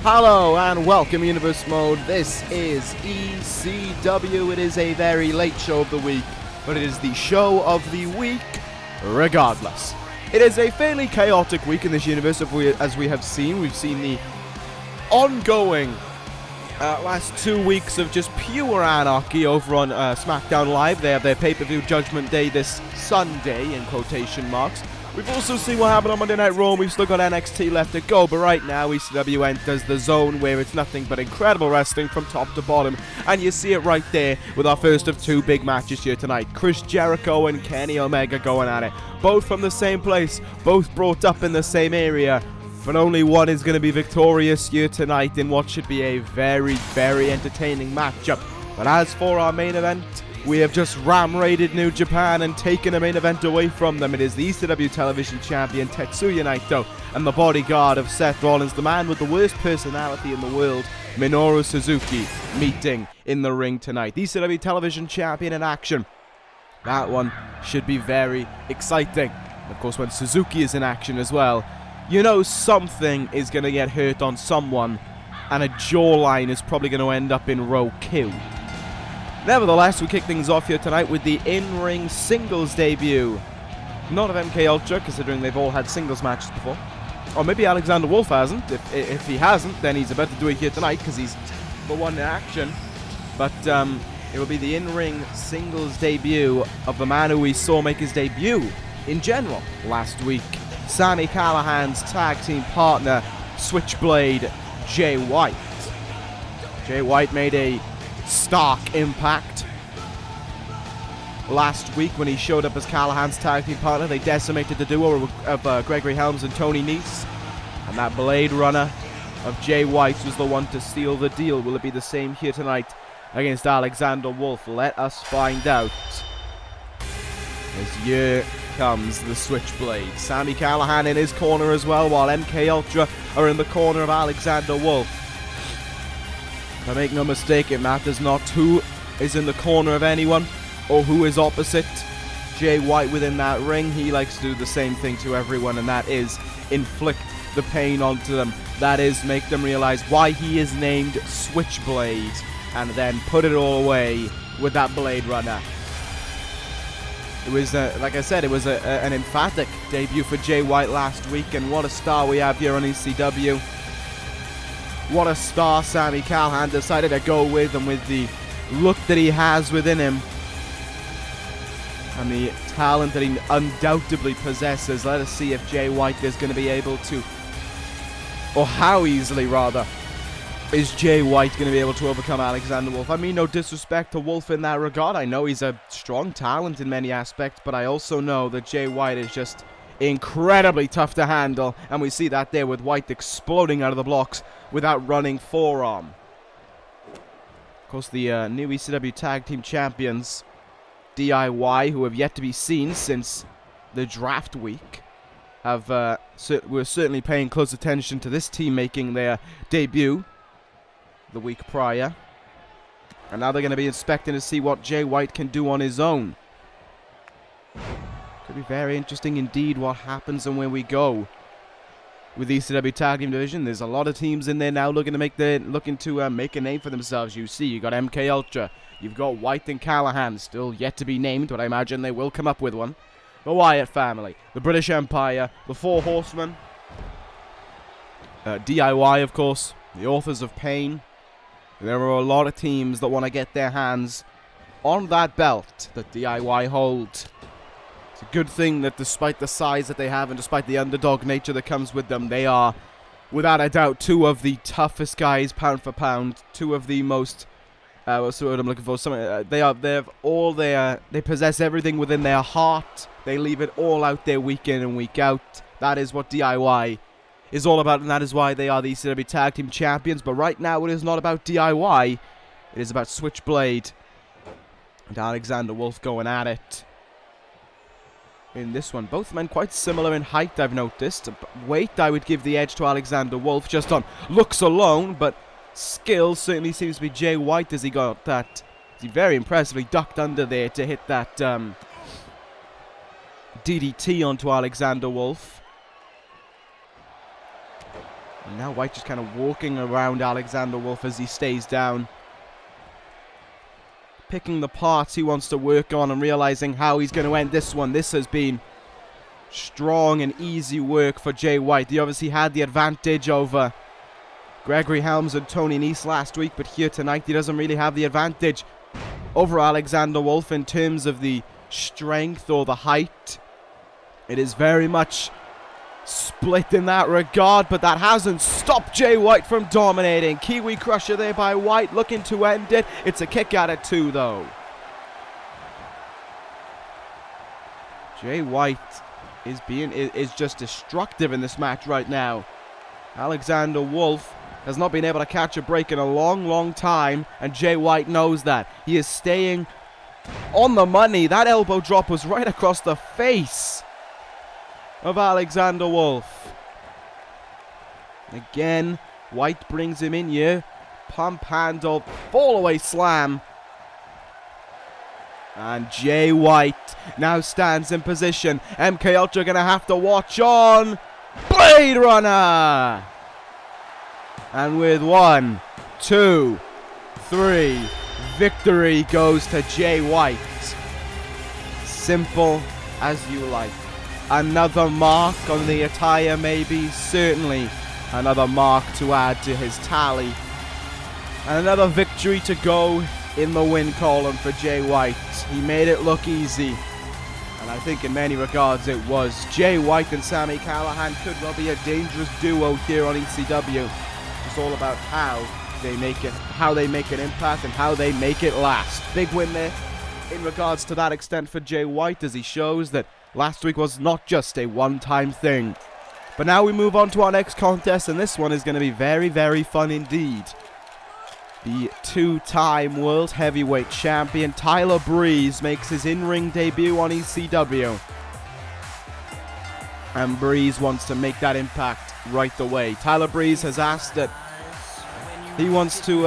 Hello and welcome Universe Mode. This is ECW. It is a very late show of the week, but it is the show of the week regardless. It is a fairly chaotic week in this universe as we have seen. We've seen the ongoing last 2 weeks of just pure anarchy over on SmackDown Live. They have their pay-per-view Judgment Day this Sunday, in quotation marks. We've also seen what happened on Monday Night Raw. We've still got NXT left to go, but right now ECW enters the zone where it's nothing but incredible wrestling from top to bottom, and you see it right there with our first of two big matches here tonight. Chris Jericho and Kenny Omega going at it, both from the same place, both brought up in the same area, but only one is going to be victorious here tonight in what should be a very, very entertaining matchup. But as for our main event, we have just ram-raided New Japan and taken a main event away from them. It is the ECW television champion Tetsuya Naito and the bodyguard of Seth Rollins, the man with the worst personality in the world, Minoru Suzuki, meeting in the ring tonight. The ECW television champion in action. That one should be very exciting. Of course, when Suzuki is in action as well, you know something is going to get hurt on someone, and a jawline is probably going to end up in row Q. Nevertheless, we kick things off here tonight with the in-ring singles debut. Not of MKULTRA, considering they've all had singles matches before. Or maybe Alexander Wolfe hasn't. If he hasn't, then he's about to do it here tonight, because he's the one in action. But it will be the in-ring singles debut of the man who we saw make his debut in general last week. Sami Callihan's tag team partner, Switchblade Jay White. Jay White made a stark impact last week when he showed up as Callihan's tag team partner. They decimated the duo of Gregory Helms and Tony Nese, and that Blade Runner of Jay White was the one to seal the deal. Will it be the same here tonight against Alexander Wolfe? Let us find out, as here comes the Switchblade. Sami Callihan in his corner as well, while MKULTRA are in the corner of Alexander Wolfe. But make no mistake, it matters not who is in the corner of anyone or who is opposite Jay White within that ring. He likes to do the same thing to everyone, and that is inflict the pain onto them. That is make them realize why he is named Switchblade, and then put it all away with that Blade Runner. It was, like I said, it was an emphatic debut for Jay White last week, and what a star we have here on ECW. What a star Sami Callihan decided to go with, and with the look that he has within him and the talent that he undoubtedly possesses. Let us see if Jay White is going to be able to, or how easily rather, is Jay White going to be able to overcome Alexander Wolfe. I mean, no disrespect to Wolfe in that regard. I know he's a strong talent in many aspects, but I also know that Jay White is just incredibly tough to handle, and we see that there with White exploding out of the blocks with that running forearm. Of course, the new ECW Tag Team Champions, DIY, who have yet to be seen since the draft week, we're certainly paying close attention to this team making their debut the week prior, and now they're going to be inspecting to see what Jay White can do on his own. Could be very interesting indeed what happens and where we go with the ECW Tag Team Division. There's a lot of teams in there now looking to make a name for themselves. You see, you got MKULTRA, you've got White and Callihan, still yet to be named, but I imagine they will come up with one. The Wyatt family, the British Empire, the Four Horsemen, DIY, of course, the Authors of Pain. There are a lot of teams that want to get their hands on that belt that DIY holds. It's a good thing that despite the size that they have and despite the underdog nature that comes with them, they are, without a doubt, two of the toughest guys pound for pound, two of the most, what's the word I'm looking for? They possess everything within their heart. They leave it all out there week in and week out. That is what DIY is all about, and that is why they are the ECW Tag Team Champions. But right now, it is not about DIY. It is about Switchblade and Alexander Wolfe going at it. In this one, both men quite similar in height, I've noticed. Weight, I would give the edge to Alexander Wolfe just on looks alone, but skill certainly seems to be Jay White as he got that. He very impressively ducked under there to hit that DDT onto Alexander Wolfe. And now White just kind of walking around Alexander Wolfe as he stays down. Picking the parts he wants to work on and realizing how he's going to end this one. This has been strong and easy work for Jay White. He obviously had the advantage over Gregory Helms and Tony Nese last week, but here tonight he doesn't really have the advantage over Alexander Wolfe in terms of the strength or the height. It is very much split in that regard, but that hasn't stopped Jay White from dominating. Kiwi Crusher there by White, looking to end it. It's a kick out at 2 though. Jay White is just destructive in this match right now. Alexander Wolfe has not been able to catch a break in a long time, and Jay White knows that. He is staying on the money. That elbow drop was right across the face of Alexander Wolfe. Again, White brings him in here. Pump handle, fall away slam. And Jay White now stands in position. MKULTRA gonna have to watch on. Blade Runner! And with 1, 2, 3, victory goes to Jay White. Simple as you like. Another mark on the attire, maybe, certainly another mark to add to his tally. And another victory to go in the win column for Jay White. He made it look easy, and I think in many regards it was. Jay White and Sami Callihan could well be a dangerous duo here on ECW. It's all about how they make an impact and how they make it last. Big win there in regards to that extent for Jay White, as he shows that last week was not just a one-time thing. But now we move on to our next contest, and this one is going to be very fun indeed. The 2-time World Heavyweight Champion Tyler Breeze makes his in-ring debut on ECW. And Breeze wants to make that impact right away. Tyler Breeze has asked that he wants to,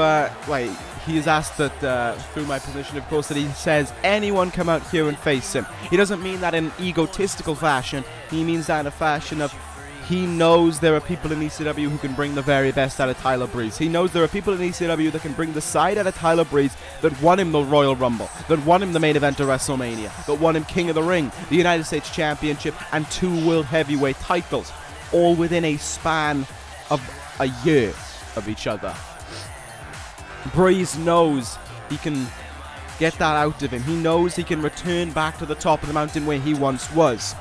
he has asked that, through my position, of course, that he says anyone come out here and face him. He doesn't mean that in an egotistical fashion. He means that in a fashion of he knows there are people in ECW who can bring the very best out of Tyler Breeze. He knows there are people in ECW that can bring the side out of Tyler Breeze that won him the Royal Rumble, that won him the main event of WrestleMania, that won him King of the Ring, the United States Championship, and 2 World Heavyweight titles, all within a span of a year of each other. Breeze knows he can get that out of him. He knows he can return back to the top of the mountain where he once was.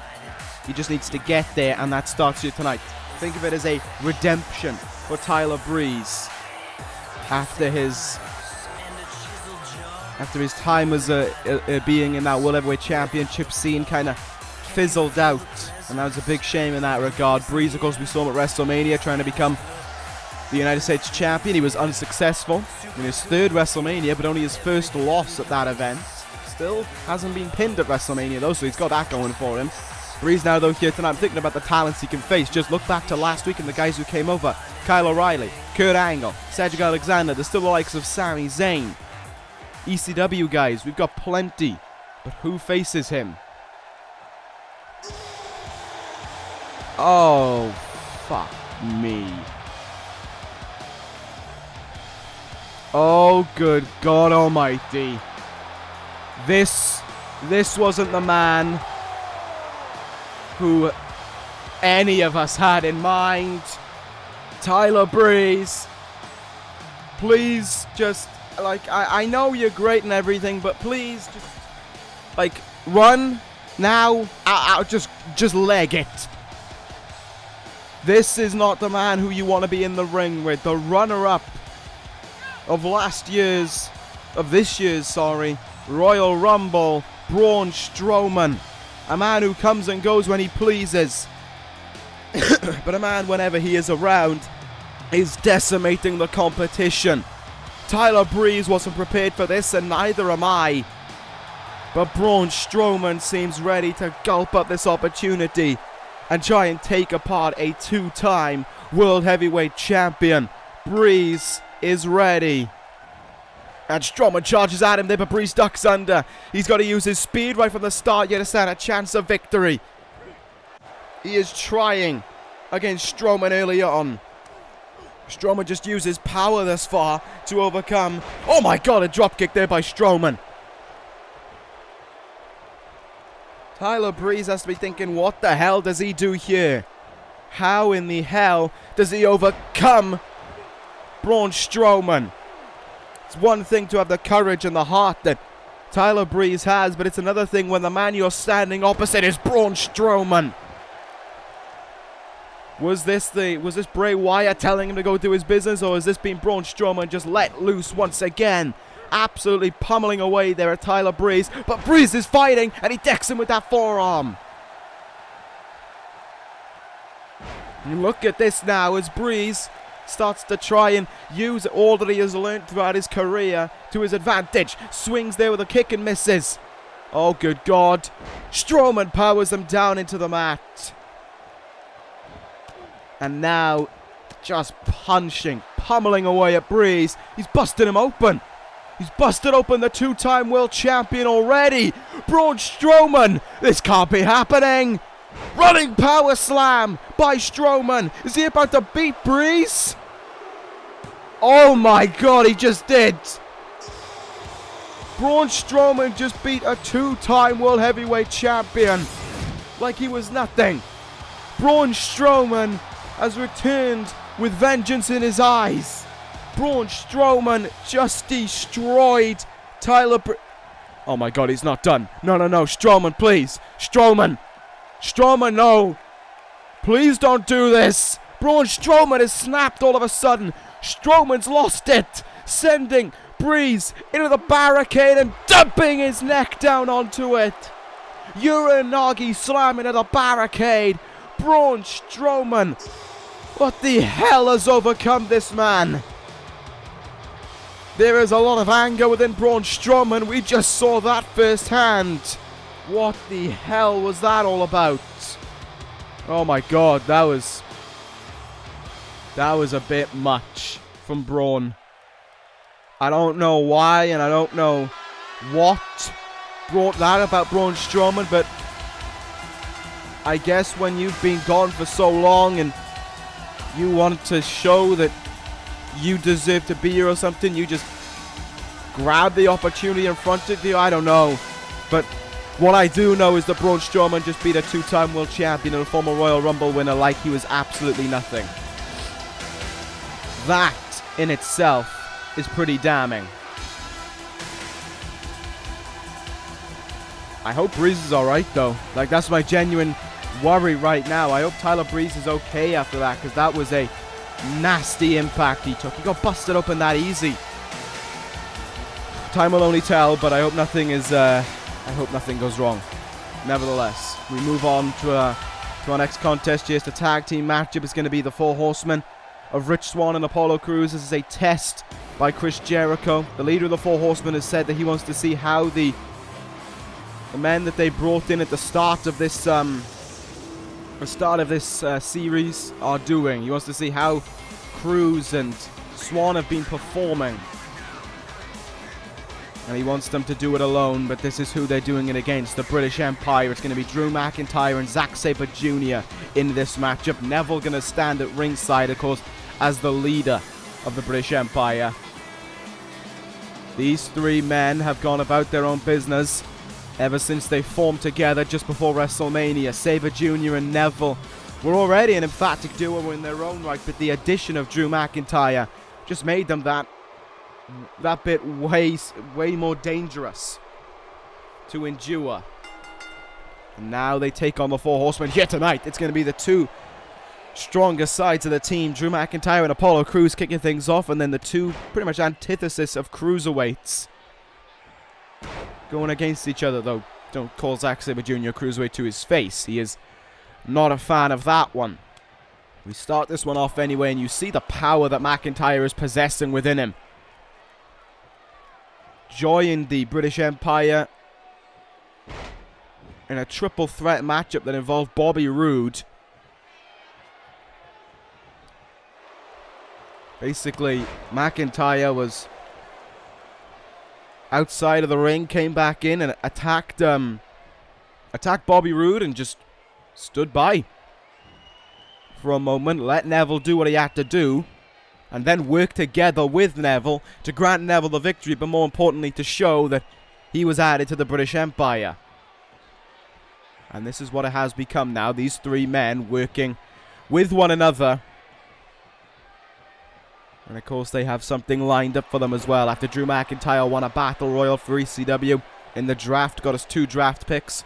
He just needs to get there, and that starts here tonight. Think of it as a redemption for Tyler Breeze after his time as being in that World Heavyweight Championship scene kind of fizzled out, and that was a big shame in that regard. Breeze, of course, we saw him at WrestleMania trying to become the United States Champion. He was unsuccessful in his 3rd WrestleMania, but only his 1st loss at that event. Still hasn't been pinned at WrestleMania though, so he's got that going for him. Breeze now though here tonight, I'm thinking about the talents he can face. Just look back to last week and the guys who came over. Kyle O'Reilly, Kurt Angle, Cedric Alexander. There's still the likes of Sami Zayn. ECW guys, we've got plenty. But who faces him? Oh, fuck me. Oh, good God almighty. This wasn't the man who any of us had in mind. Tyler Breeze, please just, I know you're great and everything, but please just, run now. Just leg it. This is not the man who you want to be in the ring with. The runner-up of this year's Royal Rumble, Braun Strowman. A man who comes and goes when he pleases. But a man, whenever he is around, is decimating the competition. Tyler Breeze wasn't prepared for this, and neither am I. But Braun Strowman seems ready to gulp up this opportunity and try and take apart a 2-time World Heavyweight Champion. Breeze is ready. And Strowman charges at him there, but Breeze ducks under. He's got to use his speed right from the start here to stand a chance of victory. He is trying against Strowman early on. Strowman just uses power thus far to overcome. Oh my god, a dropkick there by Strowman. Tyler Breeze has to be thinking, what the hell does he do here? How in the hell does he overcome Braun Strowman? It's one thing to have the courage and the heart that Tyler Breeze has, but it's another thing when the man you're standing opposite is Braun Strowman. Was this Bray Wyatt telling him to go do his business, or has this been Braun Strowman just let loose once again? Absolutely pummeling away there at Tyler Breeze, but Breeze is fighting and he decks him with that forearm. And look at this now as Breeze starts to try and use all that he has learned throughout his career to his advantage. Swings there with a kick and misses. Oh, good God. Strowman powers them down into the mat. And now, just punching, pummeling away at Breeze. He's busted him open. He's busted open the two-time world champion already. Braun Strowman. This can't be happening. Running power slam by Strowman. Is he about to beat Breeze? Oh my God, he just did. Braun Strowman just beat a two-time world heavyweight champion like he was nothing. Braun Strowman has returned with vengeance in his eyes. Braun Strowman just destroyed Tyler Oh my God, he's not done. No, Strowman, please. Strowman, no. Please don't do this. Braun Strowman has snapped all of a sudden. Strowman's lost it. Sending Breeze into the barricade and dumping his neck down onto it. Uranagi slam into the barricade. Braun Strowman. What the hell has overcome this man? There is a lot of anger within Braun Strowman. We just saw that firsthand. What the hell was that all about? Oh my God, that was a bit much from Braun. I don't know why and I don't know what brought that about Braun Strowman, but I guess when you've been gone for so long and you want to show that you deserve to be here or something, you just grab the opportunity in front of you. I don't know. But what I do know is that Braun Strowman just beat a two-time world champion and a former Royal Rumble winner like he was absolutely nothing. That in itself is pretty damning. I hope Breeze is alright though. Like, that's my genuine worry right now. I hope Tyler Breeze is okay after that, because that was a nasty impact he took. He got busted open that easy. Time will only tell, but I hope nothing is I hope nothing goes wrong. Nevertheless, we move on to our next contest. Just a tag team matchup. It's going to be the Four Horsemen of Rich Swann and Apollo Crews. This is a test by Chris Jericho. The leader of the Four Horsemen has said that he wants to see how the men that they brought in at the start of this series are doing. He wants to see how Crews and Swann have been performing. And he wants them to do it alone, but this is who they're doing it against. The British Empire. It's going to be Drew McIntyre and Zack Sabre Jr. in this matchup. Neville going to stand at ringside, of course, as the leader of the British Empire. These three men have gone about their own business ever since they formed together just before WrestleMania. Sabre Jr. and Neville were already an emphatic duo in their own right, but the addition of Drew McIntyre just made them that bit way more dangerous to endure. And now they take on the Four Horsemen here tonight. It's going to be the two strongest sides of the team, Drew McIntyre and Apollo Crews kicking things off, and then the two pretty much antithesis of cruiserweights going against each other, though don't call Zack Sabre Jr. cruiserweight to his face. He is not a fan of that one. We start this one off anyway, and you see the power that McIntyre is possessing within him. Joined the British Empire in a triple threat matchup that involved Bobby Roode. Basically, McIntyre was outside of the ring, came back in and attacked Bobby Roode and just stood by for a moment, let Neville do what he had to do, and then work together with Neville to grant Neville the victory, but more importantly to show that he was added to the British Empire. And this is what it has become now, these three men working with one another. And of course they have something lined up for them as well, after Drew McIntyre won a Battle Royal for ECW in the draft, got us 2 draft picks.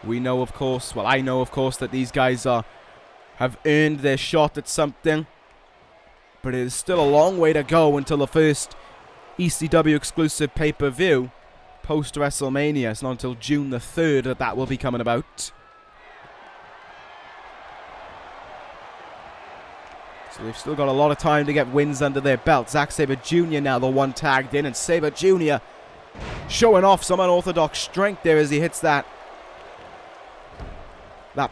We know, of course, well, I know, of course, that these guys have earned their shot at something. But it is still a long way to go until the first ECW exclusive pay-per-view post-WrestleMania. It's not until June the 3rd that will be coming about. So they've still got a lot of time to get wins under their belt. Zack Sabre Jr. now the one tagged in, and Sabre Jr. showing off some unorthodox strength there as he hits that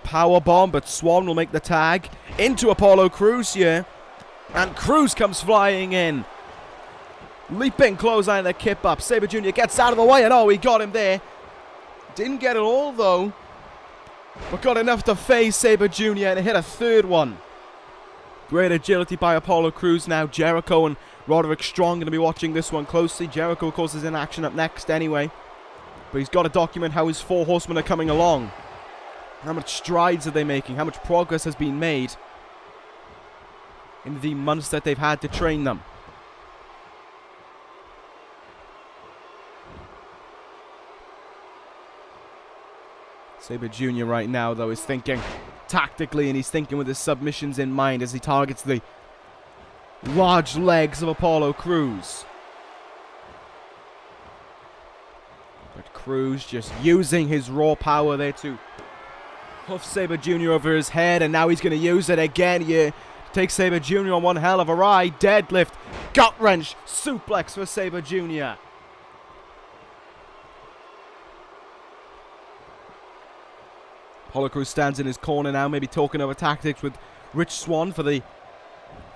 power bomb, but Swan will make the tag into Apollo Crews here, and Crews comes flying in. Leaping clothesline, the kip up. Sabre Jr. gets out of the way, and oh, he got him there. Didn't get it all though, but got enough to phase Sabre Jr. and hit a third one. Great agility by Apollo Crews now. Jericho and Roderick Strong going to be watching this one closely. Jericho, of course, is in action up next anyway, but he's got to document how his 4 horsemen are coming along. How much strides are they making? How much progress has been made in the months that they've had to train them? Sabre Jr. right now, though, is thinking tactically, and he's thinking with his submissions in mind as he targets the large legs of Apollo Crews. But Crews just using his raw power there to huff Sabre Jr. over his head, and now he's going to use it again here. Take Sabre Jr. on one hell of a ride. Deadlift, gut wrench, suplex for Sabre Jr. Apollo Crews stands in his corner now, maybe talking over tactics with Rich Swann for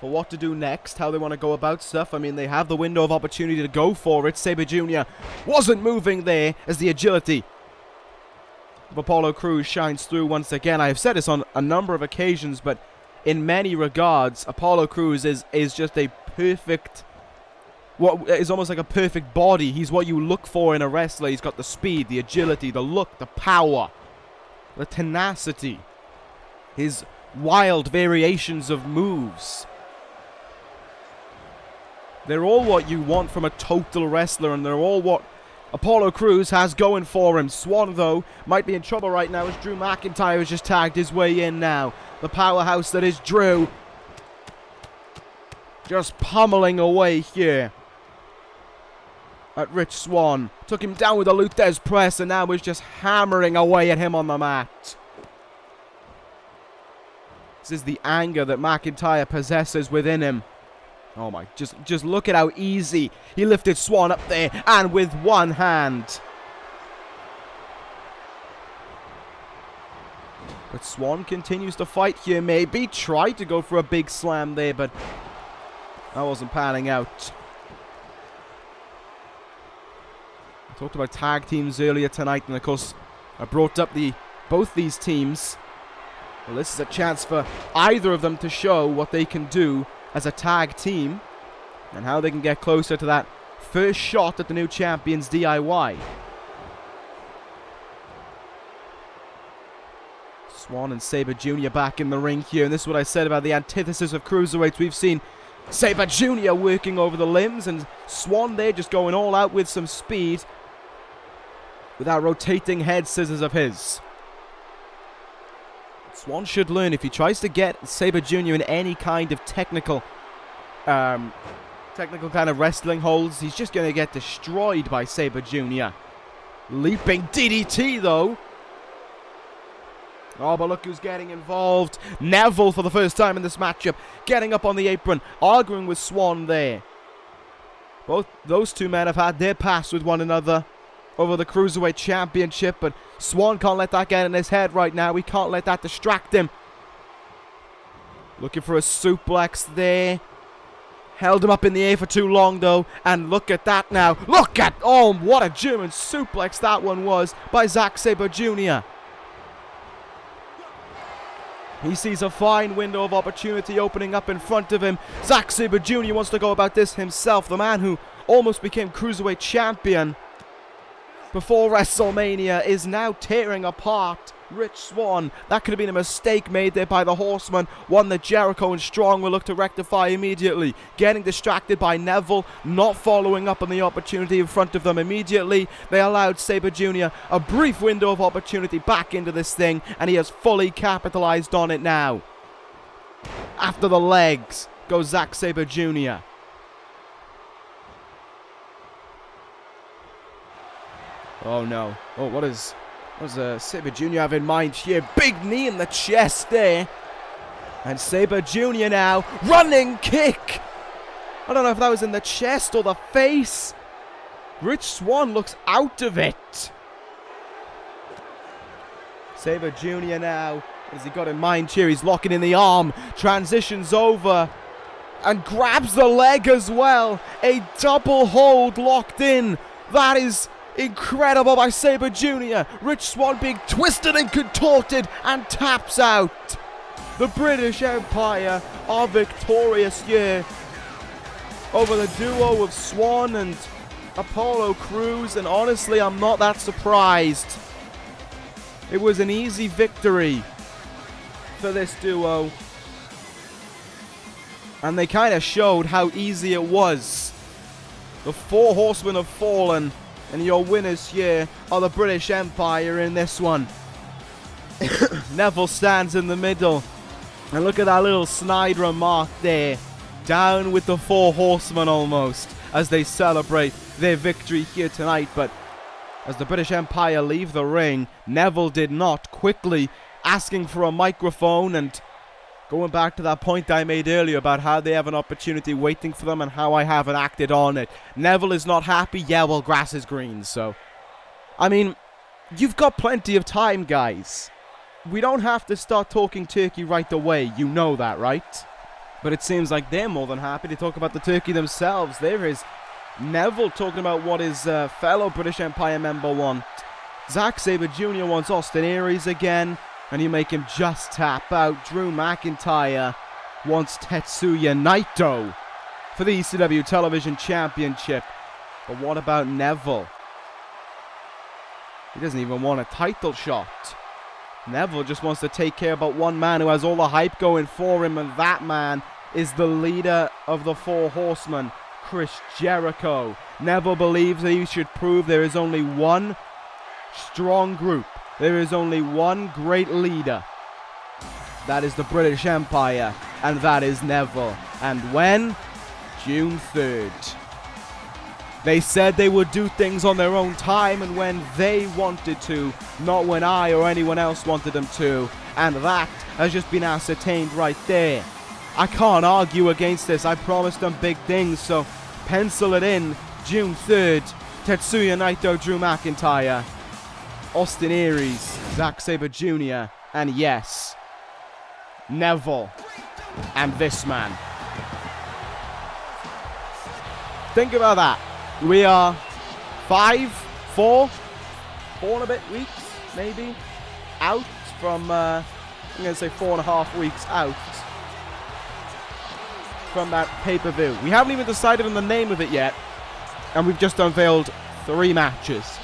what to do next, how they want to go about stuff. I mean, they have the window of opportunity to go for it. Sabre Jr. wasn't moving there as the agility of Apollo Crews shines through once again. I have said this on a number of occasions, but in many regards, Apollo Crews is just a perfect, what is almost like a perfect body. He's what you look for in a wrestler. He's got the speed, the agility, the look, the power, the tenacity, his wild variations of moves. They're all what you want from a total wrestler, and they're all what Apollo Crews has going for him. Swan, though, might be in trouble right now as Drew McIntyre has just tagged his way in now. The powerhouse that is Drew. Just pummeling away here at Rich Swann. Took him down with a Luthez press, and now is just hammering away at him on the mat. This is the anger that McIntyre possesses within him. Oh my, just look at how easy he lifted Swann up there, and with one hand. But Swann continues to fight here, maybe. Tried to go for a big slam there, but that wasn't panning out. I talked about tag teams earlier tonight, and of course, I brought up both these teams. Well, this is a chance for either of them to show what they can do as a tag team, and how they can get closer to that first shot at the new champions DIY. Swann and Sabre Jr. back in the ring here, and this is what I said about the antithesis of cruiserweights. We've seen Sabre Jr. working over the limbs, and Swann there just going all out with some speed with that rotating head scissors of his. Swann should learn, if he tries to get Sabre Jr. in any kind of technical kind of wrestling holds, he's just going to get destroyed by Sabre Jr. Leaping DDT, though. Oh, but look who's getting involved. Neville, for the first time in this matchup, getting up on the apron, arguing with Swann there. Both those two men have had their pass with one another over the Cruiserweight Championship, but Swann can't let that get in his head right now. He can't let that distract him. Looking for a suplex there. Held him up in the air for too long, though, and look at that now. Look at, oh, what a German suplex that one was by Zack Sabre Jr. He sees a fine window of opportunity opening up in front of him. Zack Sabre Jr. wants to go about this himself. The man who almost became Cruiserweight Champion before WrestleMania is now tearing apart Rich Swann. That could have been a mistake made there by the Horsemen, one that Jericho and Strong will look to rectify immediately. Getting distracted by Neville, not following up on the opportunity in front of them immediately. They allowed Sabre Jr. a brief window of opportunity back into this thing, and he has fully capitalized on it now. After the legs goes Zack Sabre Jr. Oh no. Oh, what does Sabre Jr. have in mind here? Big knee in the chest there. And Sabre Jr. now, running kick. I don't know if that was in the chest or the face. Rich Swann looks out of it. Sabre Jr. now, what has he got in mind here? He's locking in the arm, transitions over, and grabs the leg as well. A double hold locked in. That is incredible by Sabre Jr. Rich Swann being twisted and contorted and taps out. The British Empire are victorious here over the duo of Swann and Apollo Crews, and honestly, I'm not that surprised. It was an easy victory for this duo, and they kind of showed how easy it was. The four horsemen have fallen, and your winners here are the British Empire in this one. Neville stands in the middle. And look at that little snide remark there. Down with the four horsemen almost, as they celebrate their victory here tonight. But as the British Empire leave the ring, Neville did not, quickly asking for a microphone and going back to that point I made earlier about how they have an opportunity waiting for them and how I haven't acted on it. Neville is not happy. Yeah, well, grass is green, so I mean, you've got plenty of time, guys. We don't have to start talking turkey right away. You know that, right? But it seems like they're more than happy to talk about the turkey themselves. There is Neville talking about what his fellow British Empire member wants. Zack Sabre Jr. wants Austin Aries again, and you make him just tap out. Drew McIntyre wants Tetsuya Naito for the ECW Television Championship. But what about Neville? He doesn't even want a title shot. Neville just wants to take care about one man who has all the hype going for him, and that man is the leader of the Four Horsemen, Chris Jericho. Neville believes that he should prove there is only one strong group. There is only one great leader. That is the British Empire, and that is Neville. And when? June 3rd. They said they would do things on their own time and when they wanted to, not when I or anyone else wanted them to. And that has just been ascertained right there. I can't argue against this. I promised them big things, so pencil it in. June 3rd, Tetsuya Naito, Drew McIntyre, Austin Aries, Zack Sabre Jr., and yes, Neville and this man. Think about that. We are 4 and a bit weeks, maybe, out from, I'm going to say 4.5 weeks out from that pay-per-view. We haven't even decided on the name of it yet, and we've just unveiled 3 matches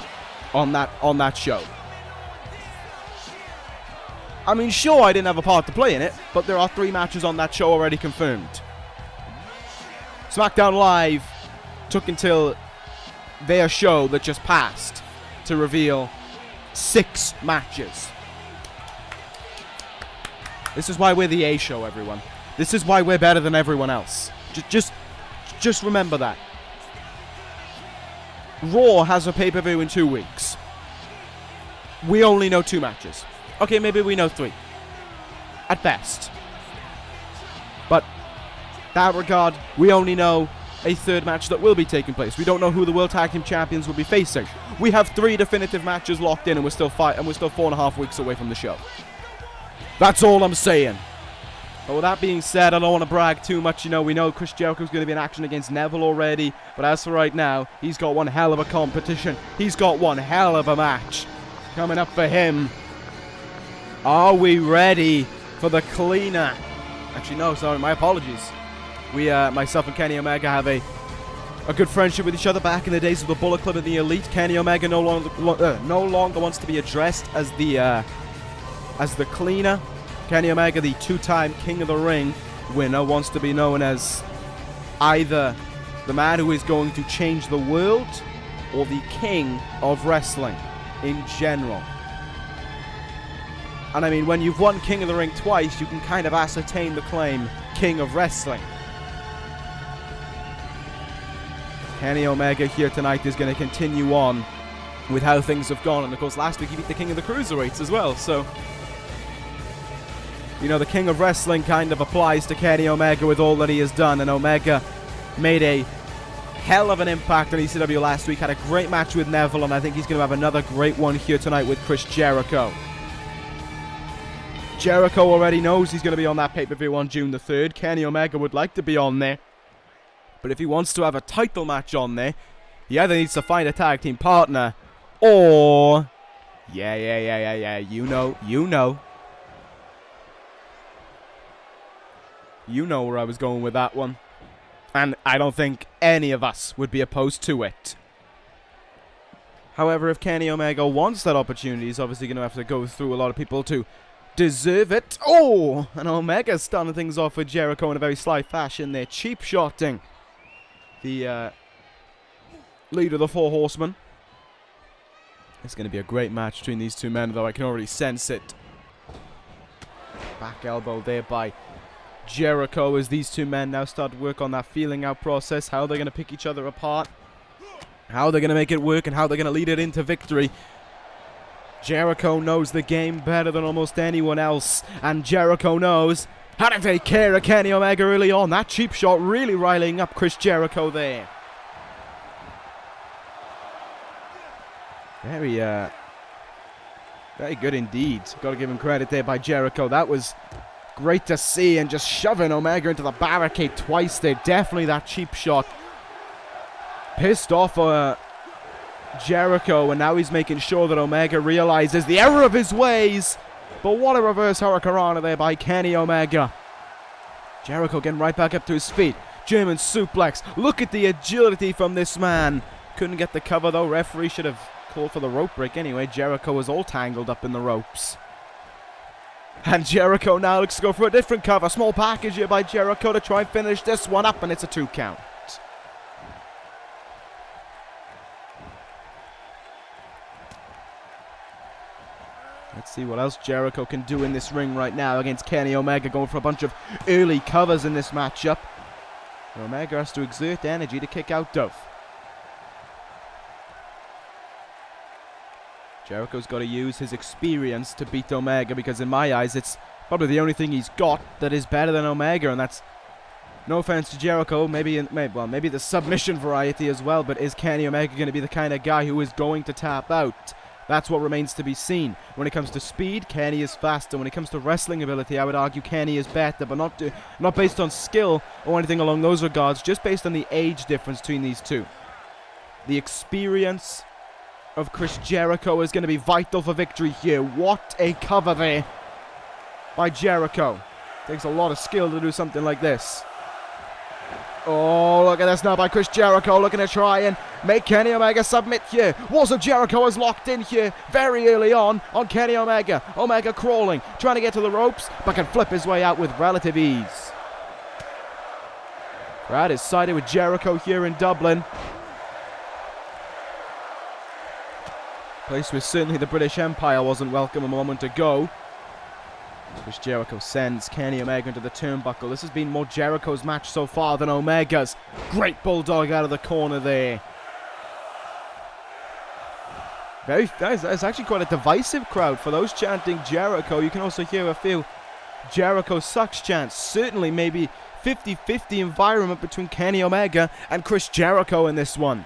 on that show. I mean, sure, I didn't have a part to play in it, but there are 3 matches on that show already confirmed. SmackDown Live took until their show that just passed to reveal 6 matches. This is why we're the A show, everyone. This is why we're better than everyone else. Just remember that. Raw has a pay-per-view in 2 weeks. We only know 2 matches. Okay, maybe we know 3. At best. But that regard, we only know a 3rd match that will be taking place. We don't know who the World Tag Team Champions will be facing. We have 3 definitive matches locked in, and we're still 4.5 weeks away from the show. That's all I'm saying. But with that being said, I don't want to brag too much. You know, we know Chris Jericho's going to be in action against Neville already. But as for right now, he's got one hell of a competition. He's got one hell of a match coming up for him. Are we ready for the cleaner. Actually, no, sorry, my apologies. We, myself and Kenny Omega have a good friendship with each other back in the days of the Bullet Club and the Elite. Kenny Omega no longer wants to be addressed as the cleaner. Kenny Omega, the two-time King of the Ring winner, wants to be known as either the man who is going to change the world or the king of wrestling in general. And I mean, when you've won King of the Ring twice, you can kind of ascertain the claim King of Wrestling. Kenny Omega here tonight is going to continue on with how things have gone. And of course, last week he beat the King of the Cruiserweights as well. So, you know, the King of Wrestling kind of applies to Kenny Omega with all that he has done. And Omega made a hell of an impact on ECW last week. Had a great match with Neville. And I think he's going to have another great one here tonight with Chris Jericho. Jericho already knows he's going to be on that pay-per-view on June the 3rd. Kenny Omega would like to be on there. But if he wants to have a title match on there, he either needs to find a tag team partner, or... Yeah, you know. You know where I was going with that one. And I don't think any of us would be opposed to it. However, if Kenny Omega wants that opportunity, he's obviously going to have to go through a lot of people to deserve it. Oh! And Omega's starting things off with Jericho in a very sly fashion. They're cheap-shotting the leader of the Four Horsemen. It's going to be a great match between these two men, though I can already sense it. Back elbow there by Jericho as these two men now start to work on that feeling out process. How they're going to pick each other apart. How they're going to make it work and how they're going to lead it into victory. Jericho knows the game better than almost anyone else. And Jericho knows how to take care of Kenny Omega early on. That cheap shot really riling up Chris Jericho there. Very good indeed. Got to give him credit there by Jericho. That was great to see, and just shoving Omega into the barricade twice there. Definitely that cheap shot pissed off Jericho, and now he's making sure that Omega realizes the error of his ways. But what a reverse hurricanrana there by Kenny Omega. Jericho getting right back up to his feet. German suplex. Look at the agility from this man. Couldn't get the cover though. Referee should have called for the rope break anyway. Jericho was all tangled up in the ropes. And Jericho now looks to go for a different cover. Small package here by Jericho to try and finish this one up, and it's a 2 count. Let's see what else Jericho can do in this ring right now against Kenny Omega, going for a bunch of early covers in this matchup. Omega has to exert energy to kick out Dove. Jericho's got to use his experience to beat Omega, because in my eyes it's probably the only thing he's got that is better than Omega, and that's, no offense to Jericho, maybe the submission variety as well, but is Kenny Omega going to be the kind of guy who is going to tap out? That's what remains to be seen. When it comes to speed, Kenny is faster. When it comes to wrestling ability, I would argue Kenny is better, but not based on skill or anything along those regards, just based on the age difference between these two. The experience of Chris Jericho is going to be vital for victory here. What a cover there by Jericho. Takes a lot of skill to do something like this. Oh, look at this now by Chris Jericho, looking to try and make Kenny Omega submit here. Walls of Jericho is locked in here very early on Kenny Omega. Omega crawling, trying to get to the ropes, but can flip his way out with relative ease. Crowd is sided with Jericho here in Dublin. Place where certainly the British Empire wasn't welcome a moment ago. Chris Jericho sends Kenny Omega into the turnbuckle. This has been more Jericho's match so far than Omega's. Great bulldog out of the corner there. It's actually quite a divisive crowd. For those chanting Jericho, you can also hear a few Jericho sucks chants. Certainly maybe 50-50 environment between Kenny Omega and Chris Jericho in this one.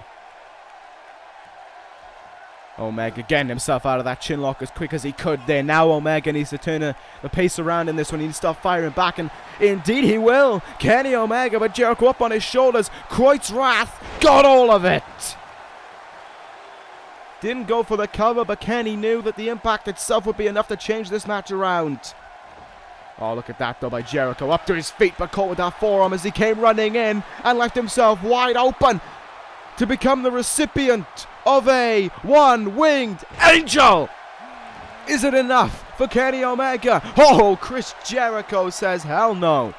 Omega getting himself out of that chin lock as quick as he could there. Now Omega needs to turn the pace around in this one. He needs to start firing back, and indeed he will. Kenny Omega, but Jericho up on his shoulders. Kreutz Wrath got all of it. Didn't go for the cover, but Kenny knew that the impact itself would be enough to change this match around. Oh, look at that though by Jericho. Up to his feet, but caught with that forearm as he came running in and left himself wide open to become the recipient of a one-winged angel. Is it enough for Kenny Omega? Oh, Chris Jericho says hell no.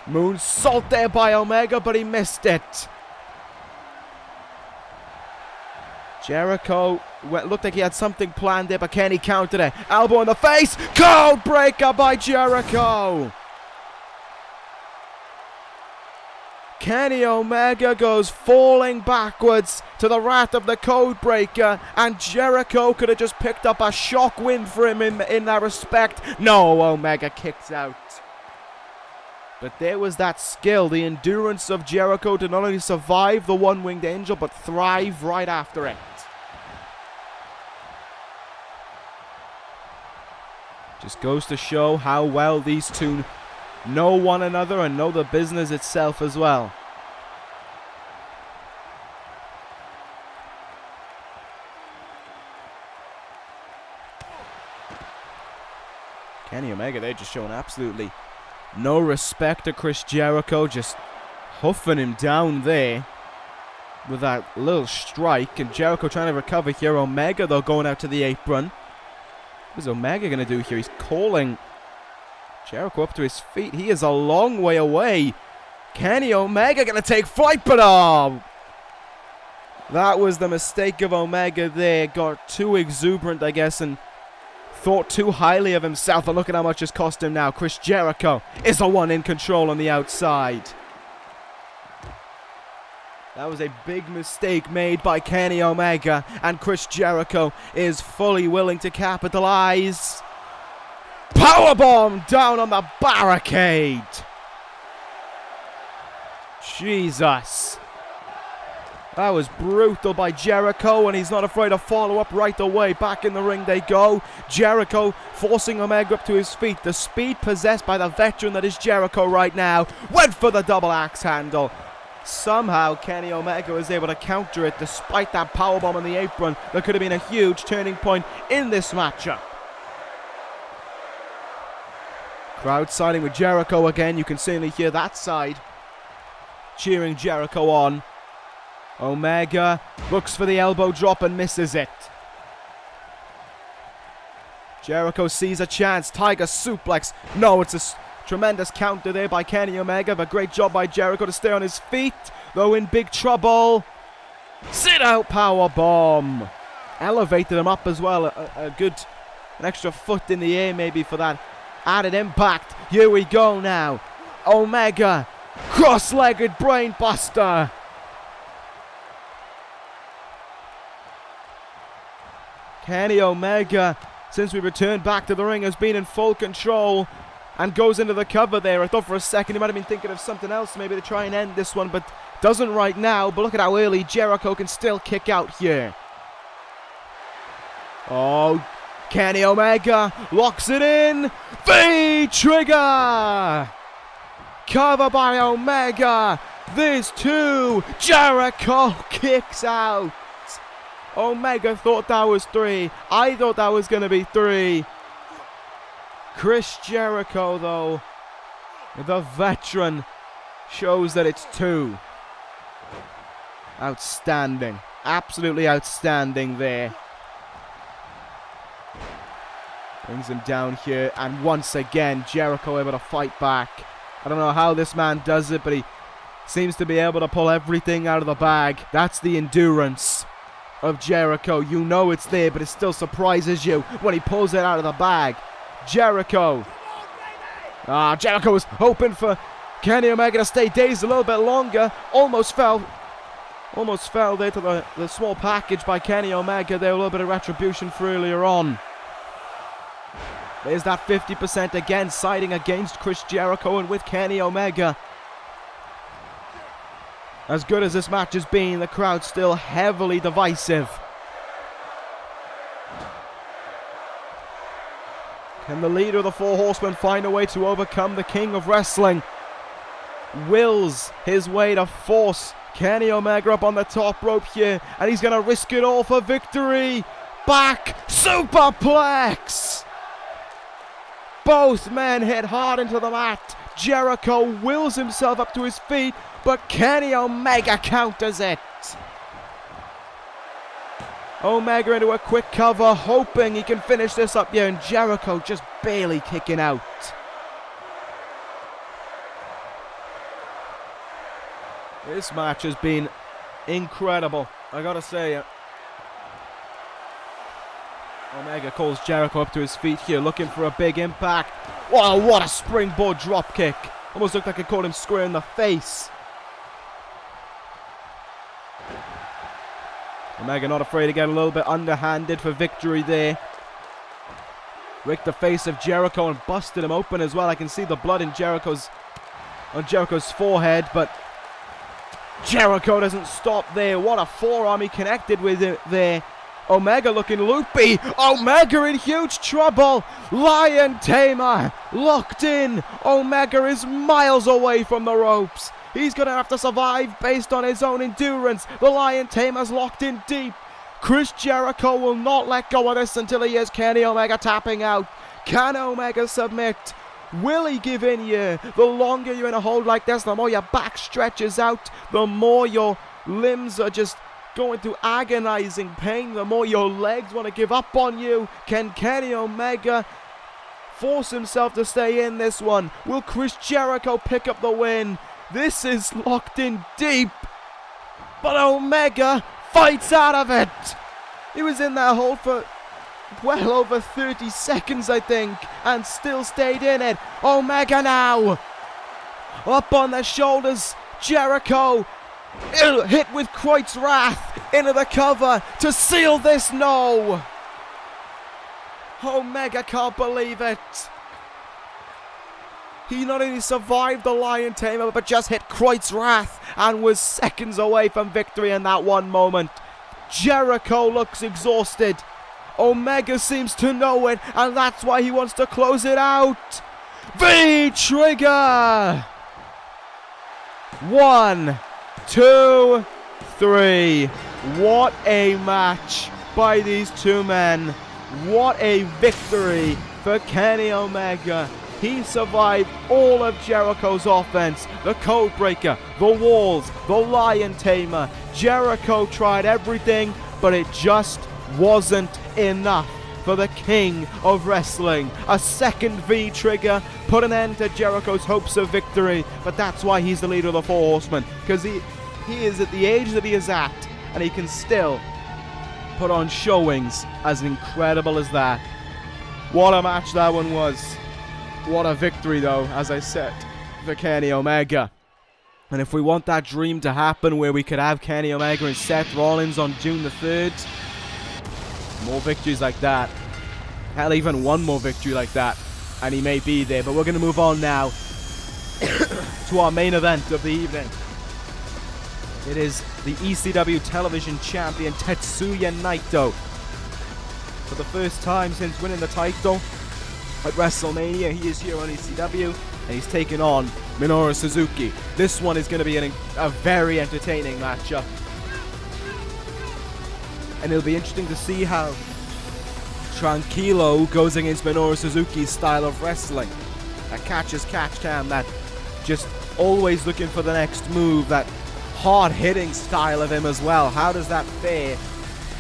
Moonsault there by Omega, but he missed it. Jericho looked like he had something planned there, but Kenny countered it. Elbow in the face. Code breaker by Jericho. Kenny Omega goes falling backwards to the wrath of the code breaker, and Jericho could have just picked up a shock win for him in that respect. No, Omega kicks out. But there was that skill, the endurance of Jericho to not only survive the one-winged angel, but thrive right after it. Just goes to show how well these two know one another and know the business itself as well. Kenny Omega, they're just showing absolutely no respect to Chris Jericho, just huffing him down there with that little strike, and Jericho trying to recover here. Omega, though, going out to the apron. What is Omega going to do here? He's calling Jericho up to his feet. He is a long way away. Kenny Omega going to take flight, but oh! That was the mistake of Omega there. Got too exuberant, I guess, and thought too highly of himself. And look at how much it's cost him now. Chris Jericho is the one in control on the outside. That was a big mistake made by Kenny Omega, and Chris Jericho is fully willing to capitalize. Powerbomb down on the barricade. Jesus. That was brutal by Jericho, and he's not afraid to follow up right away. Back in the ring they go. Jericho forcing Omega up to his feet. The speed possessed by the veteran that is Jericho right now. Went for the double axe handle. Somehow Kenny Omega was able to counter it despite that powerbomb on the apron. That could have been a huge turning point in this matchup. Crowd siding with Jericho again. You can certainly hear that side cheering Jericho on. Omega looks for the elbow drop and misses it. Jericho sees a chance. Tiger suplex. No, it's a tremendous counter there by Kenny Omega, but great job by Jericho to stay on his feet, though in big trouble. Sit out power bomb. Elevated him up as well. An extra foot in the air maybe for that added impact. Here we go now. Omega, cross-legged brain buster. Kenny Omega, since we returned back to the ring, has been in full control and goes into the cover there. I thought for a second he might have been thinking of something else, maybe to try and end this one, but doesn't right now. But look at how early Jericho can still kick out here. Oh, Kenny Omega locks it in. V-trigger. Cover by Omega. There's two. Jericho kicks out. Omega thought that was 3. I thought that was going to be 3. Chris Jericho, though, the veteran, shows that it's 2. Outstanding. Absolutely outstanding there. Brings him down here, and once again, Jericho able to fight back. I don't know how this man does it, but he seems to be able to pull everything out of the bag. That's the endurance of Jericho. You know it's there, but it still surprises you when he pulls it out of the bag. Jericho. Jericho was hoping for Kenny Omega to stay dazed a little bit longer. Almost fell there to the small package by Kenny Omega there. A little bit of retribution for earlier on. There's that 50% again, siding against Chris Jericho and with Kenny Omega. As good as this match has been, the crowd's still heavily divisive. Can the leader of the Four Horsemen find a way to overcome the King of Wrestling? Wills his way to force Kenny Omega up on the top rope here, and he's going to risk it all for victory. Back superplex. Both men hit hard into the mat. Jericho wills himself up to his feet, but Kenny Omega counters it. Omega into a quick cover, hoping he can finish this up here, and Jericho just barely kicking out. This match has been incredible, I gotta say. Omega calls Jericho up to his feet here, looking for a big impact. Wow, what a springboard dropkick. Almost looked like it caught him square in the face. Omega not afraid to get a little bit underhanded for victory there. Ricked the face of Jericho and busted him open as well. I can see the blood in Jericho's forehead, but Jericho doesn't stop there. What a forearm he connected with it there. Omega looking loopy. Omega in huge trouble. Lion Tamer locked in. Omega is miles away from the ropes. He's going to have to survive based on his own endurance. The Lion Tamer's locked in deep. Chris Jericho will not let go of this until he hears Kenny Omega tapping out. Can Omega submit? Will he give in here? The longer you're in a hold like this, the more your back stretches out, the more your limbs are just going through agonizing pain, the more your legs want to give up on you. Can Kenny Omega force himself to stay in this one? Will Chris Jericho pick up the win? This is locked in deep, but Omega fights out of it. He was in that hold for well over 30 seconds, I think, and still stayed in it. Omega now up on their shoulders. Jericho hit with Kreutz Wrath into the cover to seal this. No, Omega can't believe it. He not only survived the Lion Tamer, but just hit Kreutz Wrath and was seconds away from victory in that one moment. Jericho looks exhausted. Omega seems to know it, and that's why he wants to close it out. V-Trigger! 1, 2, 3. What a match by these two men. What a victory for Kenny Omega. He survived all of Jericho's offense. The Codebreaker, the walls, the Lion Tamer. Jericho tried everything, but it just wasn't enough for the king of wrestling. A second V-Trigger put an end to Jericho's hopes of victory, but that's why he's the leader of the Four Horsemen, because he is at the age that he is at, and he can still put on showings as incredible as that. What a match that one was. What a victory, though, as I said, for Kenny Omega. And if we want that dream to happen where we could have Kenny Omega and Seth Rollins on June the 3rd, more victories like that, hell, even one more victory like that, and he may be there. But we're going to move on now to our main event of the evening. It is the ECW television champion Tetsuya Naito. For the first time since winning the title at WrestleMania, he is here on ECW, and he's taking on Minoru Suzuki. This one is going to be a very entertaining matchup. And it'll be interesting to see how Tranquilo goes against Minoru Suzuki's style of wrestling. That catch-as-catch time, that just always looking for the next move, that hard-hitting style of him as well. How does that fare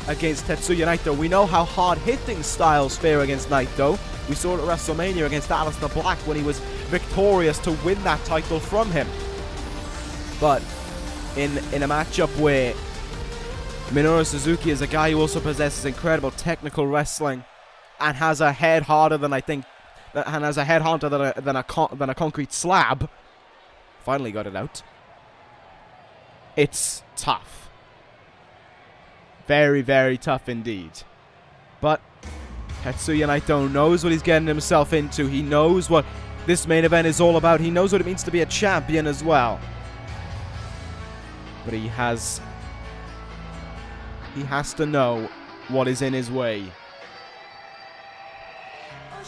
against Tetsuya Naito? We know how hard-hitting styles fare against Naito. We saw it at WrestleMania against Aleister Black when he was victorious to win that title from him. But in a matchup where Minoru Suzuki is a guy who also possesses incredible technical wrestling and has a head harder than than a concrete slab. Finally got it out. It's tough. Very, very tough indeed. But Tetsuya Naito knows what he's getting himself into. He knows what this main event is all about. He knows what it means to be a champion as well. But he has to know what is in his way.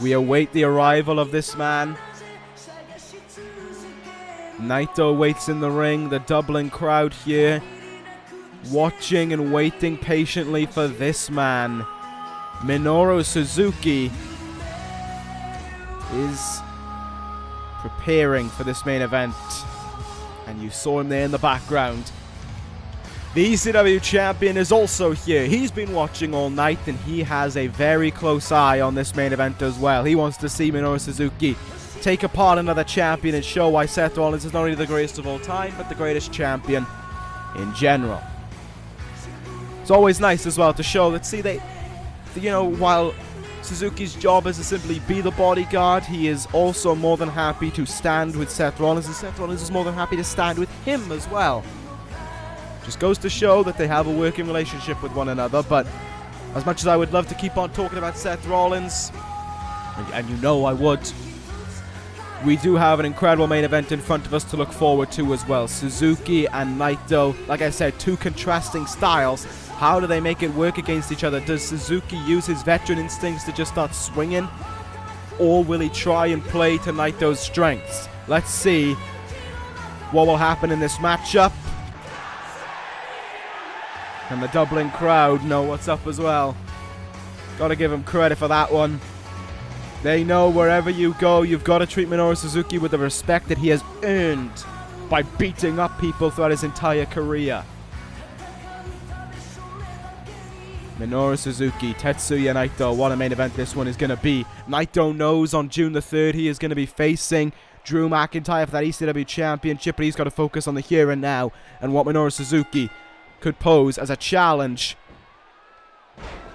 We await the arrival of this man. Naito waits in the ring, the Dublin crowd here, watching and waiting patiently for this man. Minoru Suzuki is preparing for this main event. And you saw him there in the background. The ECW champion is also here. He's been watching all night, and he has a very close eye on this main event as well. He wants to see Minoru Suzuki take apart another champion and show why Seth Rollins is not only the greatest of all time, but the greatest champion in general. It's always nice as well to show that, see, while Suzuki's job is to simply be the bodyguard, he is also more than happy to stand with Seth Rollins, and Seth Rollins is more than happy to stand with him as well. Just goes to show that they have a working relationship with one another. But as much as I would love to keep on talking about Seth Rollins, and you know I would, we do have an incredible main event in front of us to look forward to as well. Suzuki and Naito, like I said, two contrasting styles. How do they make it work against each other? Does Suzuki use his veteran instincts to just start swinging? Or will he try and play to Naito's strengths? Let's see what will happen in this matchup. And the Dublin crowd know what's up as well. Gotta give him credit for that one. They know wherever you go, you've got to treat Minoru Suzuki with the respect that he has earned by beating up people throughout his entire career. Minoru Suzuki, Tetsuya Naito, what a main event this one is going to be. Naito knows on June the 3rd he is going to be facing Drew McIntyre for that ECW championship, but he's got to focus on the here and now and what Minoru Suzuki could pose as a challenge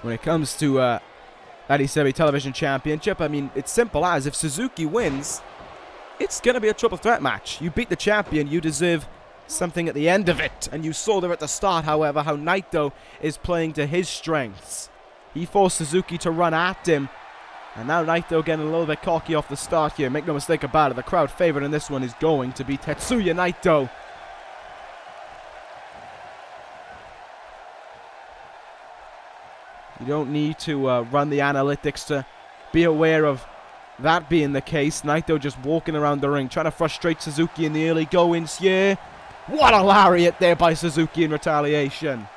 when it comes to that ECW television championship. I mean, it's simple as, if Suzuki wins, it's going to be a triple threat match. You beat the champion, you deserve something at the end of it. And you saw there at the start, however, how Naito is playing to his strengths. He forced Suzuki to run at him, and now Naito getting a little bit cocky off the start here. Make no mistake about it, the crowd favorite in this one is going to be Tetsuya Naito. You don't need to run the analytics to be aware of that being the case. Naito just walking around the ring, trying to frustrate Suzuki in the early goings here. What a lariat there by Suzuki in retaliation.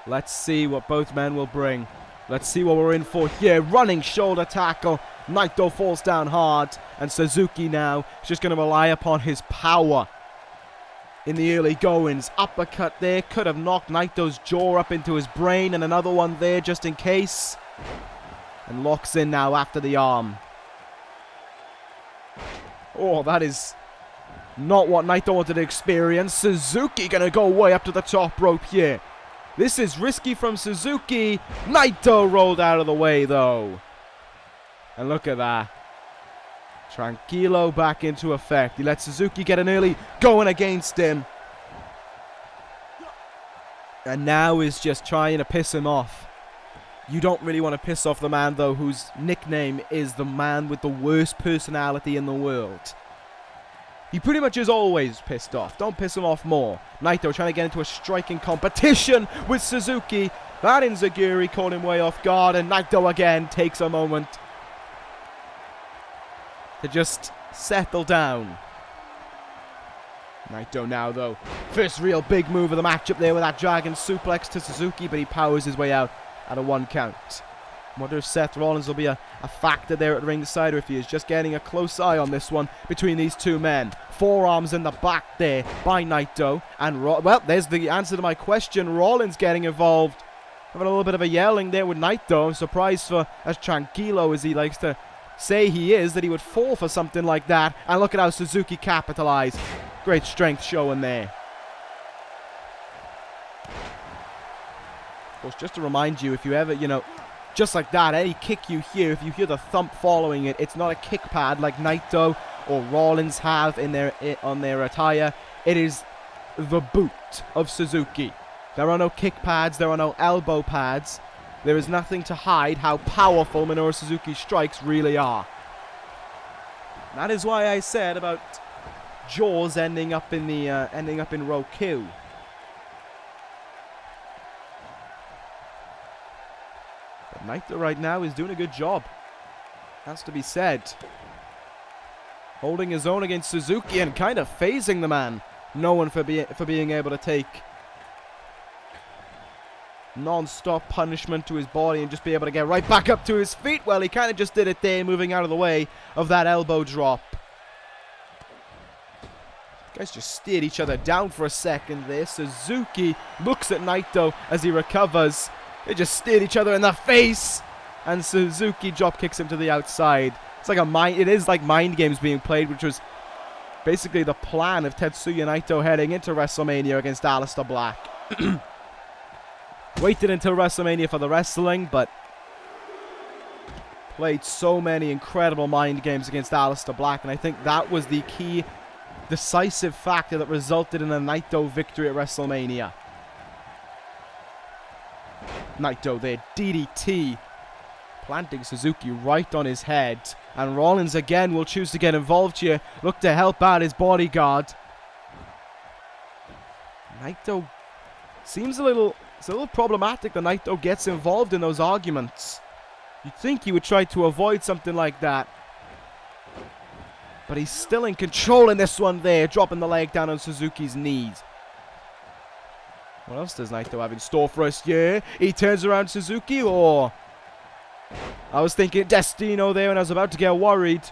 Let's see what both men will bring. Let's see what we're in for here. Running shoulder tackle. Naito falls down hard, and Suzuki now is just going to rely upon his power. In the early goings, uppercut there, could have knocked Naito's jaw up into his brain, and another one there just in case. And locks in now after the arm. Oh, that is not what Naito wanted to experience. Suzuki gonna go way up to the top rope here. This is risky from Suzuki. Naito rolled out of the way though. And look at that. Tranquilo back into effect. He lets Suzuki get an early going against him. And now is just trying to piss him off. You don't really want to piss off the man, though, whose nickname is the man with the worst personality in the world. He pretty much is always pissed off. Don't piss him off more. Naito trying to get into a striking competition with Suzuki. That enziguri caught him way off guard, and Naito again takes a moment to just settle down. Naito now, though. First real big move of the matchup there with that dragon suplex to Suzuki, but he powers his way out at a 1 count. I wonder if Seth Rollins will be a factor there at ringside, or if he is just getting a close eye on this one between these two men. Forearms in the back there by Naito. And, well, there's the answer to my question. Rollins getting involved. Having a little bit of a yelling there with Naito. I'm surprised for as tranquilo as he likes to say he is, that he would fall for something like that. And look at how Suzuki capitalized. Great strength showing there. Of course, just to remind you, if you ever, just like that, any kick you hear, if you hear the thump following it, it's not a kick pad like Naito or Rollins have on their attire. It is the boot of Suzuki. There are no kick pads, there are no elbow pads. There is nothing to hide how powerful Minoru Suzuki's strikes really are. That is why I said about jaws ending up in row Q. But Naito right now is doing a good job. Has to be said. Holding his own against Suzuki and kind of phasing the man. No one for being able to take non-stop punishment to his body and just be able to get right back up to his feet. Well, he kind of just did it there, moving out of the way of that elbow drop. Guys just steered each other down for a second there. Suzuki looks at Naito as he recovers. They just steered each other in the face. And Suzuki drop kicks him to the outside. It's like it is like mind games being played, which was basically the plan of Tetsuya Naito heading into WrestleMania against Aleister Black. Waited until WrestleMania for the wrestling, but played so many incredible mind games against Aleister Black, and I think that was the key decisive factor that resulted in a Naito victory at WrestleMania. Naito there, DDT, planting Suzuki right on his head. And Rollins again will choose to get involved here. Look to help out his bodyguard. Naito seems it's a little problematic that Naito gets involved in those arguments. You'd think he would try to avoid something like that. But he's still in control in this one there, dropping the leg down on Suzuki's knees. What else does Naito have in store for us here? He turns around Suzuki, or... I was thinking Destino there and I was about to get worried.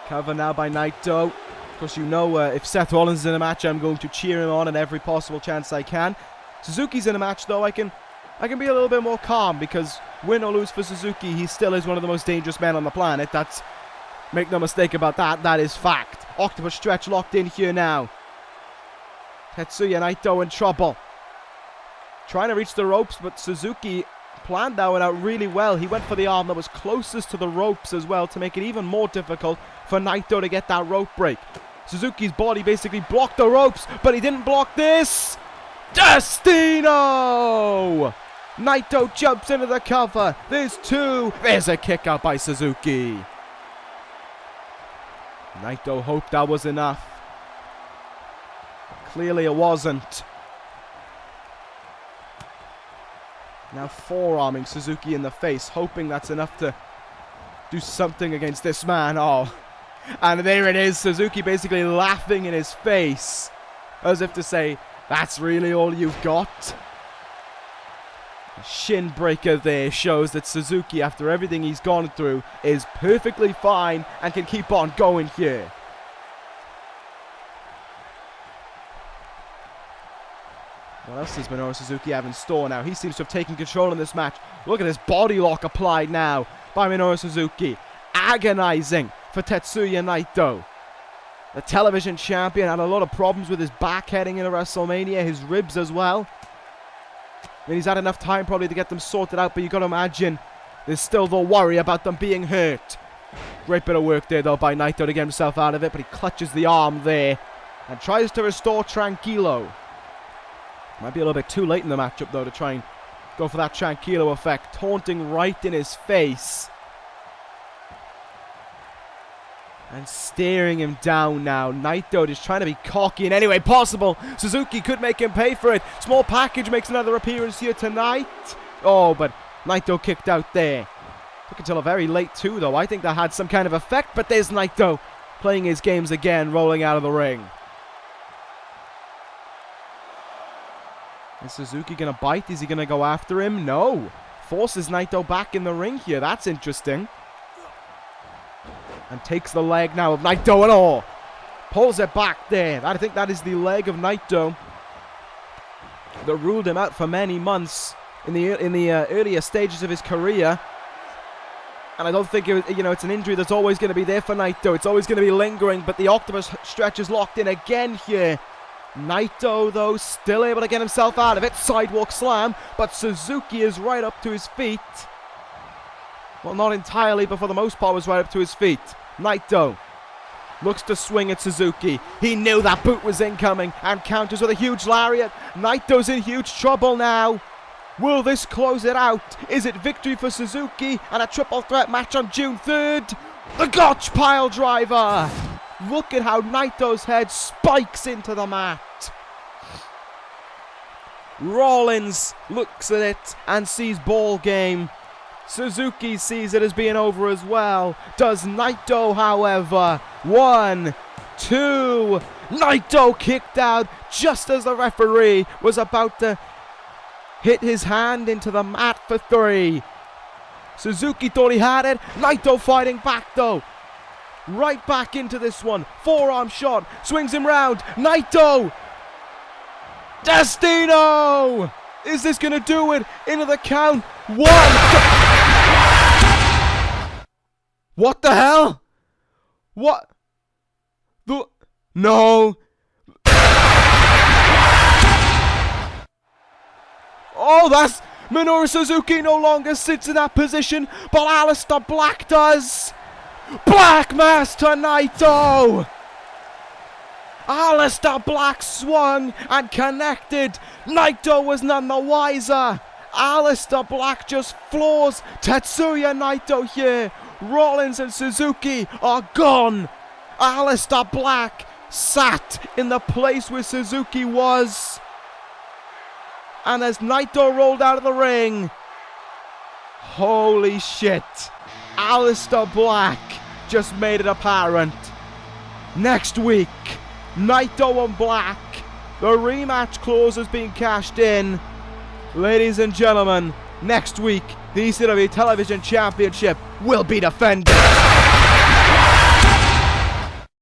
Cover now by Naito. Of course, you know, if Seth Rollins is in a match, I'm going to cheer him on in every possible chance I can. Suzuki's in a match, though, I can be a little bit more calm, because win or lose for Suzuki, he still is one of the most dangerous men on the planet. That's... Make no mistake about that, that is fact. Octopus stretch locked in here now. Tetsuya Naito in trouble. Trying to reach the ropes, but Suzuki planned that one out really well. He went for the arm that was closest to the ropes as well to make it even more difficult for Naito to get that rope break. Suzuki's body basically blocked the ropes, but he didn't block this. Destino! Naito jumps into the cover. There's two. There's a kick out by Suzuki. Naito hoped that was enough. Clearly it wasn't. Now forearming Suzuki in the face, hoping that's enough to do something against this man. Oh, and there it is, Suzuki basically laughing in his face, as if to say, that's really all you've got? A shin breaker there shows that Suzuki, after everything he's gone through, is perfectly fine and can keep on going here. What else does Minoru Suzuki have in store now? He seems to have taken control in this match. Look at this body lock applied now by Minoru Suzuki. Agonizing for Tetsuya Naito. The television champion had a lot of problems with his back heading into WrestleMania, his ribs as well. I mean, he's had enough time probably to get them sorted out, but you've got to imagine there's still the worry about them being hurt. Great bit of work there, though, by Naito to get himself out of it, but he clutches the arm there and tries to restore Tranquilo. Might be a little bit too late in the matchup, though, to try and go for that Tranquilo effect. Taunting right in his face. And staring him down now. Naito just trying to be cocky in any way possible. Suzuki could make him pay for it. Small package makes another appearance here tonight. Oh, but Naito kicked out there. Took until a very late too, though. I think that had some kind of effect, but there's Naito playing his games again, rolling out of the ring. Is Suzuki going to bite? Is he going to go after him? No. Forces Naito back in the ring here. That's interesting. And takes the leg now of Naito and all. Pulls it back there. I think that is the leg of Naito that ruled him out for many months in the earlier stages of his career. And I don't think it's an injury that's always going to be there for Naito. It's always going to be lingering, but the octopus stretch is locked in again here. Naito, though, still able to get himself out of it. Sidewalk slam, but Suzuki is right up to his feet. Well, not entirely, but for the most part was right up to his feet. Naito looks to swing at Suzuki. He knew that boot was incoming and counters with a huge lariat. Naito's in huge trouble now. Will this close it out? Is it victory for Suzuki and a triple threat match on June 3rd? The Gotch pile driver! Look at how Naito's head spikes into the mat. Rollins looks at it and sees ball game. Suzuki sees it as being over as well. Does Naito, however. 1, 2. Naito kicked out just as the referee was about to hit his hand into the mat for 3. Suzuki thought he had it. Naito fighting back though. Right back into this one. Forearm shot. Swings him round. Naito. Destino. Is this going to do it? Into the count. 1. What the hell? What? No. Oh, that's... Minoru Suzuki no longer sits in that position, but Aleister Black does. Black Mass to Naito. Aleister Black swung and connected. Naito was none the wiser. Aleister Black just floors Tetsuya Naito here. Rollins and Suzuki are gone. Aleister Black sat in the place where Suzuki was. And as Naito rolled out of the ring, holy shit, Aleister Black just made it apparent. Next week, Naito and Black, the rematch clause has been cashed in. Ladies and gentlemen, next week, the ECW Television Championship will be defended.